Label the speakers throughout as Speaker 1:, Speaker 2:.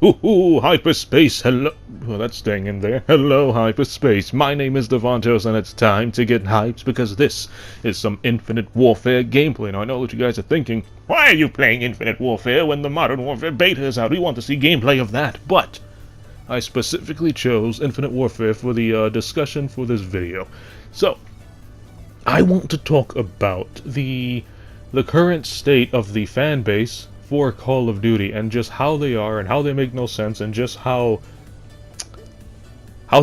Speaker 1: Ooh, hyperspace, hello. Well, that's staying in there. Hello, hyperspace. My name is Davontos, and it's time to get hyped because this is some Infinite Warfare gameplay. Now, I know what you guys are thinking. Why are you playing Infinite Warfare when the Modern Warfare beta is out? We want to see gameplay of that. But I specifically chose Infinite Warfare for the discussion for this video. So, I want to talk about the current state of the fan base for Call of Duty and just how they are and how they make no sense and just how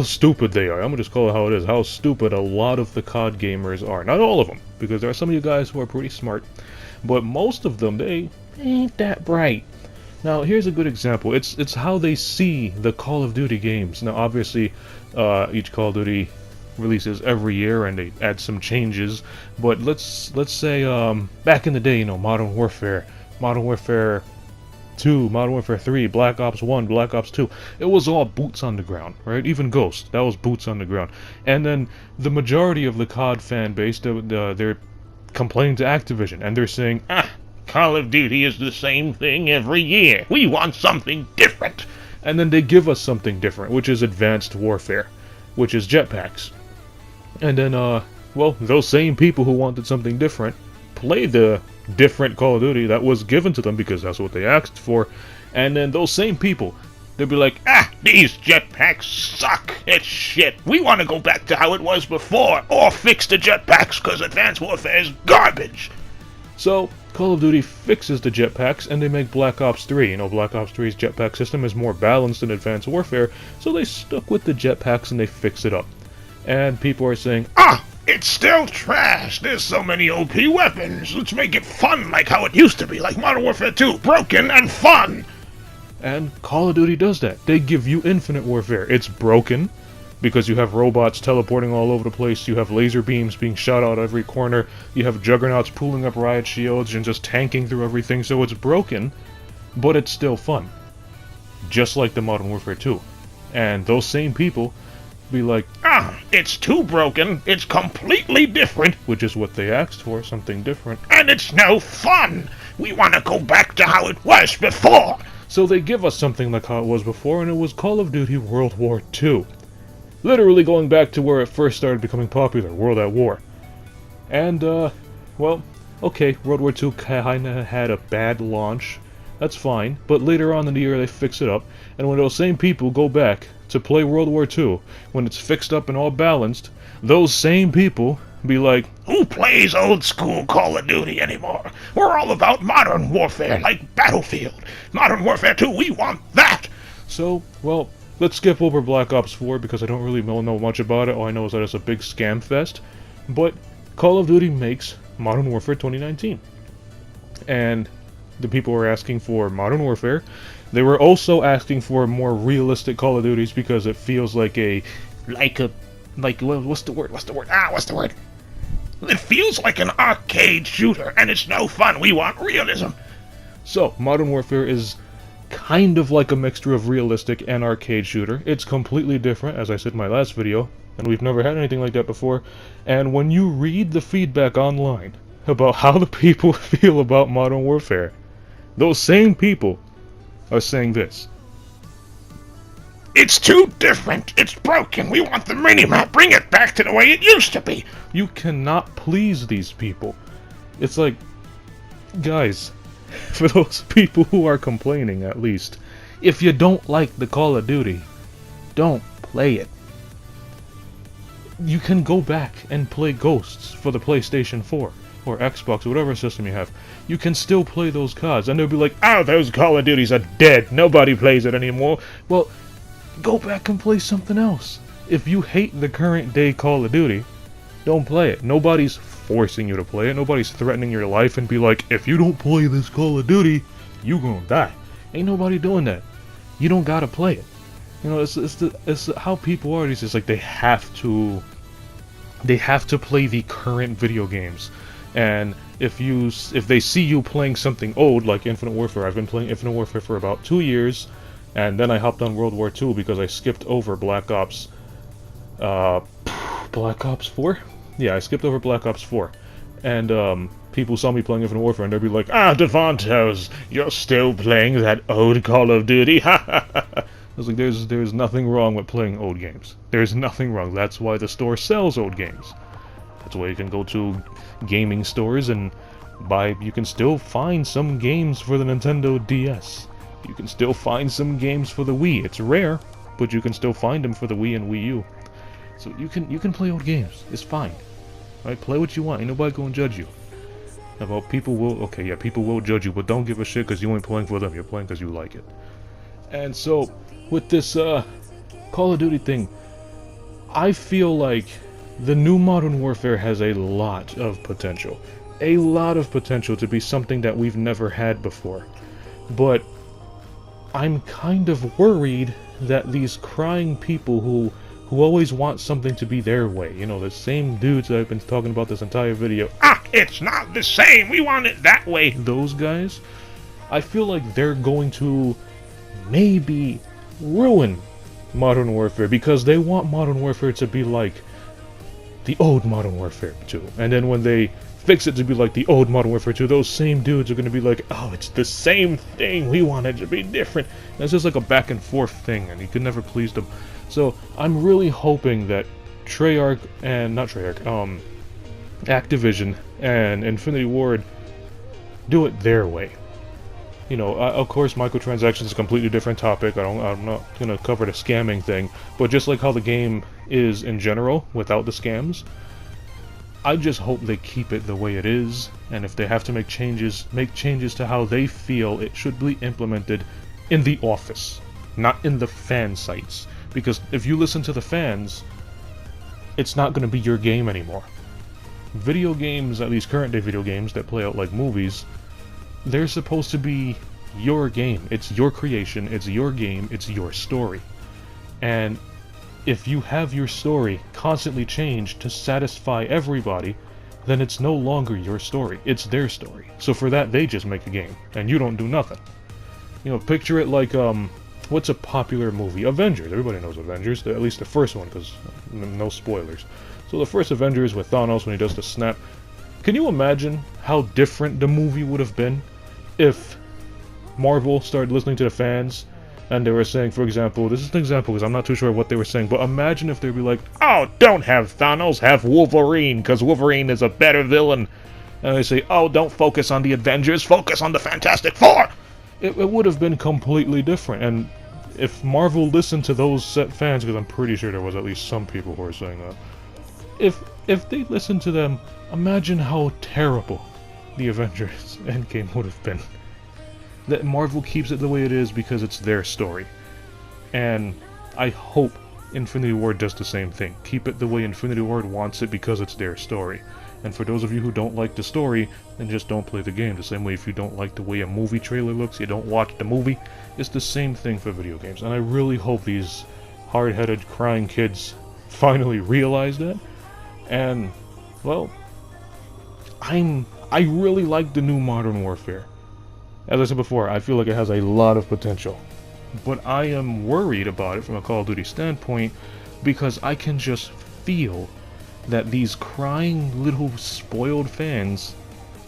Speaker 1: stupid they are. I'm gonna just call it how it is. How stupid a lot of the COD gamers are. Not all of them, because there are some of you guys who are pretty smart, but most of them, they ain't that bright. Now, here's a good example. It's how they see the Call of Duty games. Now, obviously, each Call of Duty releases every year and they add some changes, but let's say back in the day, Modern Warfare 2, Modern Warfare 3, Black Ops 1, Black Ops 2, it was all boots on the ground, right? Even Ghost, that was boots on the ground. And then the majority of the COD fan base, they're complaining to Activision, and they're saying, Call of Duty is the same thing every year. We want something different. And then they give us something different, which is Advanced Warfare, which is jetpacks. And then, well, those same people who wanted something different play the different Call of Duty that was given to them because that's what they asked for. And then those same people, they'll be like, these jetpacks suck. It's shit. We want to go back to how it was before, or fix the jetpacks because Advanced Warfare is garbage. So, Call of Duty fixes the jetpacks and they make Black Ops 3. Black Ops 3's jetpack system is more balanced than Advanced Warfare, so they stuck with the jetpacks and they fix it up. And people are saying, it's still trash. There's so many OP weapons. Let's make it fun like how it used to be, like Modern Warfare 2, broken and fun. And Call of Duty does that. They give you Infinite Warfare. It's broken because you have robots teleporting all over the place. You have laser beams being shot out every corner. You have juggernauts pulling up riot shields and just tanking through everything. So it's broken, but it's still fun. Just like the Modern Warfare 2. And those same people be like, it's too broken, it's completely different, which is what they asked for, something different, and it's no fun. We want to go back to how it was before. So they give us something like how it was before, and it was Call of Duty World War II. Literally going back to where it first started becoming popular, World at War. And, well, okay, World War II kinda had a bad launch. That's fine, but later on in the year they fix it up, and when those same people go back to play World War II, when it's fixed up and all balanced, those same people be like, who plays old school Call of Duty anymore? We're all about modern warfare, like Battlefield. Modern Warfare 2, we want that! So, well, let's skip over Black Ops 4 because I don't really know much about it. All I know is that it's a big scam fest. But Call of Duty makes Modern Warfare 2019. And the people were asking for Modern Warfare. They were also asking for more realistic Call of Duties because it feels like what's the word? It feels like an arcade shooter, and it's no fun. We want realism. So, Modern Warfare is kind of like a mixture of realistic and arcade shooter. It's completely different, as I said in my last video, and we've never had anything like that before. And when you read the feedback online about how the people feel about Modern Warfare, those same people are saying this. It's too different. It's broken. We want the minimap. Bring it back to the way it used to be. You cannot please these people. It's like, guys, for those people who are complaining at least, if you don't like the Call of Duty, don't play it. You can go back and play Ghosts for the PlayStation 4. Or Xbox, or whatever system you have. You can still play those CODs, and they'll be like, those Call of Duties are dead, nobody plays it anymore. Well, go back and play something else. If you hate the current day Call of Duty, don't play it. Nobody's forcing you to play it, nobody's threatening your life and be like, if you don't play this Call of Duty, you gonna die. Ain't nobody doing that. You don't gotta play it. It's how people are. It's like they have to play the current video games. And if they see you playing something old like Infinite Warfare, I've been playing Infinite Warfare for about 2 years, and then I hopped on World War II because I skipped over Black Ops 4? Yeah, I skipped over Black Ops 4. And people saw me playing Infinite Warfare and they'd be like, "Ah, Davontos, you're still playing that old Call of Duty." Ha ha ha. I was like, there's nothing wrong with playing old games. There's nothing wrong. That's why the store sells old games. That's why you can go to gaming stores and buy. You can still find some games for the Nintendo DS. You can still find some games for the Wii. It's rare, but you can still find them for the Wii and Wii U. So you can play old games. It's fine. Right? Play what you want. Ain't nobody gonna judge you. About people will, okay, yeah, people will judge you, but don't give a shit because you ain't playing for them. You're playing because you like it. And so, with this Call of Duty thing, I feel like the new Modern Warfare has a lot of potential. A lot of potential to be something that we've never had before. But I'm kind of worried that these crying people who always want something to be their way, you know, the same dudes that I've been talking about this entire video, "Ah, it's not the same, we want it that way," those guys, I feel like they're going to maybe ruin Modern Warfare because they want Modern Warfare to be like the old Modern Warfare 2. And then when they fix it to be like the old Modern Warfare 2, those same dudes are going to be like, "Oh, it's the same thing, we want it to be different." And it's just like a back and forth thing, and you can never please them. So I'm really hoping that Activision and Infinity Ward do it their way. You know, of course, microtransactions is a completely different topic. I'm not gonna cover the scamming thing, but just like how the game is in general, without the scams, I just hope they keep it the way it is. And if they have to make changes to how they feel it should be implemented in the office, not in the fan sites. Because if you listen to the fans, it's not going to be your game anymore. Video games, at least current day video games that play out like movies, they're supposed to be your game. It's your creation, it's your game, it's your story. And if you have your story constantly changed to satisfy everybody, then it's no longer your story, it's their story. So for that, they just make a game, and you don't do nothing. You know, picture it like, what's a popular movie? Avengers. Everybody knows Avengers, at least the first one, because no spoilers. So the first Avengers with Thanos when he does the snap. Can you imagine how different the movie would have been if Marvel started listening to the fans and they were saying, for example, this is an example because I'm not too sure what they were saying, but imagine if they'd be like, "Oh, don't have Thanos, have Wolverine, because Wolverine is a better villain." And they say, "Oh, don't focus on the Avengers, focus on the Fantastic Four." It would have been completely different. And if Marvel listened to those set fans, because I'm pretty sure there was at least some people who were saying that, if they listened to them, imagine how terrible the Avengers Endgame would have been. That Marvel keeps it the way it is because it's their story. And I hope Infinity Ward does the same thing. Keep it the way Infinity Ward wants it because it's their story. And for those of you who don't like the story, then just don't play the game. The same way if you don't like the way a movie trailer looks, you don't watch the movie. It's the same thing for video games. And I really hope these hard-headed, crying kids finally realize that. And, well, I really like the new Modern Warfare. As I said before, I feel like it has a lot of potential. But I am worried about it from a Call of Duty standpoint because I can just feel that these crying little spoiled fans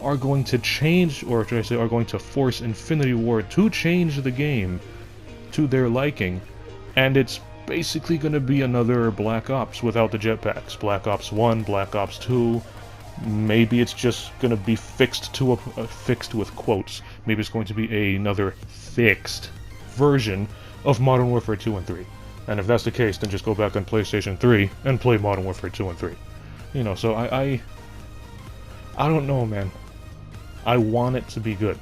Speaker 1: are going to change, or should I say, are going to force Infinity Ward to change the game to their liking, and it's basically going to be another Black Ops without the jetpacks. Black Ops 1, Black Ops 2, maybe it's just going to be fixed to fixed with quotes. Maybe it's going to be another fixed version of Modern Warfare 2 and 3. And if that's the case, then just go back on PlayStation 3 and play Modern Warfare 2 and 3. You know, so I don't know, man. I want it to be good.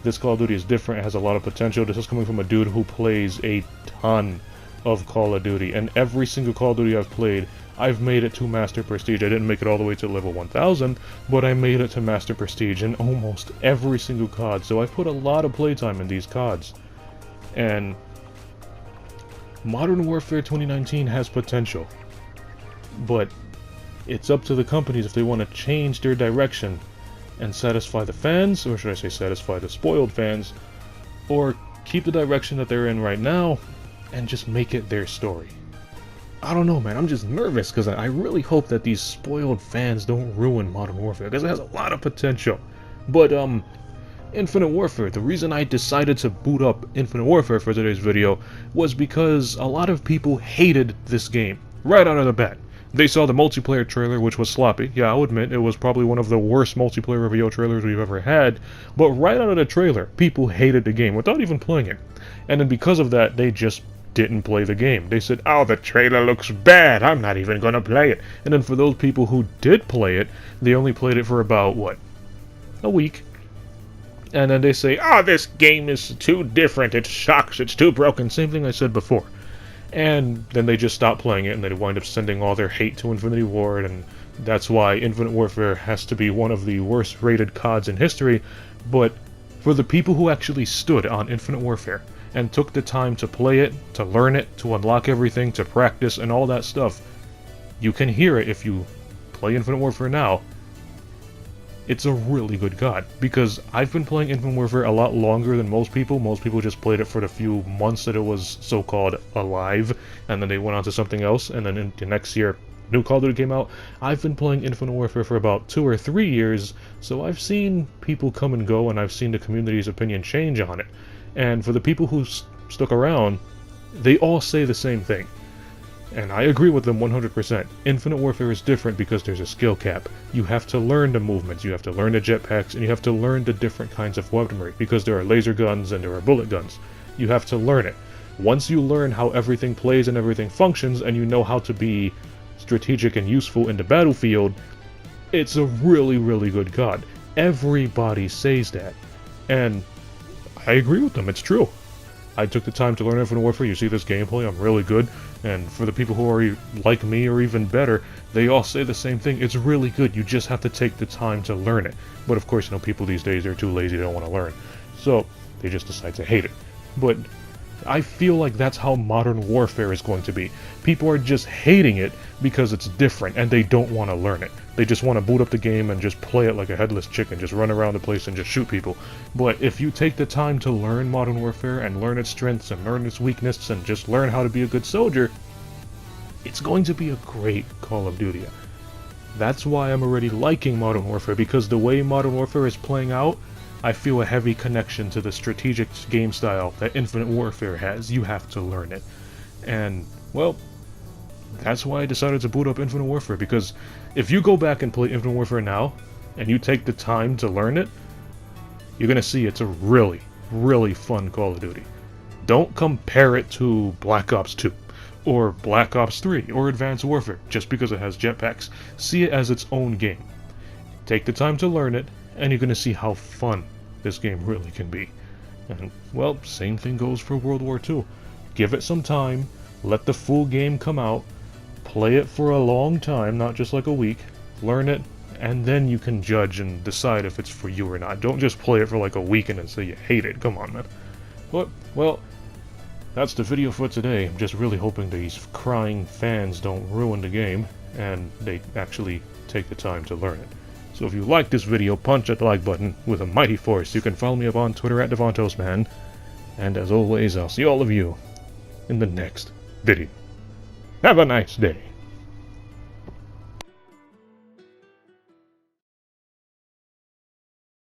Speaker 1: This Call of Duty is different, it has a lot of potential. This is coming from a dude who plays a ton of Call of Duty, and every single Call of Duty I've played, I've made it to Master Prestige. I didn't make it all the way to level 1000, but I made it to Master Prestige in almost every single COD, so I've put a lot of playtime in these CODs. And Modern Warfare 2019 has potential, but it's up to the companies if they want to change their direction and satisfy the fans, or should I say satisfy the spoiled fans, or keep the direction that they're in right now and just make it their story. I don't know, man. I'm just nervous because I really hope that these spoiled fans don't ruin Modern Warfare because it has a lot of potential. But, Infinite Warfare, the reason I decided to boot up Infinite Warfare for today's video was because a lot of people hated this game right out of the bat. They saw the multiplayer trailer, which was sloppy. Yeah, I'll admit, it was probably one of the worst multiplayer reveal trailers we've ever had. But right out of the trailer, people hated the game without even playing it. And then because of that, they just didn't play the game. They said, oh, the trailer looks bad, I'm not even gonna play it. And then for those people who did play it, they only played it for about, what, a week. And then they say, oh, this game is too different, it sucks, it's too broken. Same thing I said before. And then they just stop playing it, and they wind up sending all their hate to Infinity Ward, and that's why Infinite Warfare has to be one of the worst rated CODs in history. But for the people who actually stood on Infinite Warfare and took the time to play it, to learn it, to unlock everything, to practice, and all that stuff, you can hear it if you play Infinite Warfare now. It's a really good COD, because I've been playing Infinite Warfare a lot longer than most people. Most people just played it for the few months that it was so-called alive, and then they went on to something else, and then in the next year, new Call of Duty came out. I've been playing Infinite Warfare for about 2 or 3 years, so I've seen people come and go, and I've seen the community's opinion change on it. And for the people who stuck around, they all say the same thing. And I agree with them 100%. Infinite Warfare is different because there's a skill cap. You have to learn the movements, you have to learn the jetpacks, and you have to learn the different kinds of weaponry, because there are laser guns and there are bullet guns. You have to learn it. Once you learn how everything plays and everything functions, and you know how to be strategic and useful in the battlefield, it's a really, really good COD. Everybody says that. And I agree with them, it's true. I took the time to learn Infinite Warfare. You see this gameplay, I'm really good. And for the people who are like me or even better, they all say the same thing. It's really good, you just have to take the time to learn it. But of course, you know, people these days, they're too lazy, they don't want to learn. So, they just decide to hate it. But I feel like that's how Modern Warfare is going to be. People are just hating it because it's different, and they don't want to learn it. They just want to boot up the game and just play it like a headless chicken, just run around the place and just shoot people. But if you take the time to learn Modern Warfare and learn its strengths and learn its weaknesses and just learn how to be a good soldier, it's going to be a great Call of Duty. That's why I'm already liking Modern Warfare, because the way Modern Warfare is playing out, I feel a heavy connection to the strategic game style that Infinite Warfare has. You have to learn it. And, well, that's why I decided to boot up Infinite Warfare, because if you go back and play Infinite Warfare now, and you take the time to learn it, you're gonna see it's a really, really fun Call of Duty. Don't compare it to Black Ops 2, or Black Ops 3, or Advanced Warfare, just because it has jetpacks. See it as its own game. Take the time to learn it, and you're gonna see how fun this game really can be. And, well, same thing goes for World War II. Give it some time, let the full game come out, play it for a long time, not just like a week, learn it, and then you can judge and decide if it's for you or not. Don't just play it for like a week and then say you hate it. Come on, man. But, well, that's the video for today. I'm just really hoping these crying fans don't ruin the game, and they actually take the time to learn it. So if you like this video, punch that like button with a mighty force. You can follow me up on Twitter at Davontos, man. And as always, I'll see all of you in the next video. Have a nice day.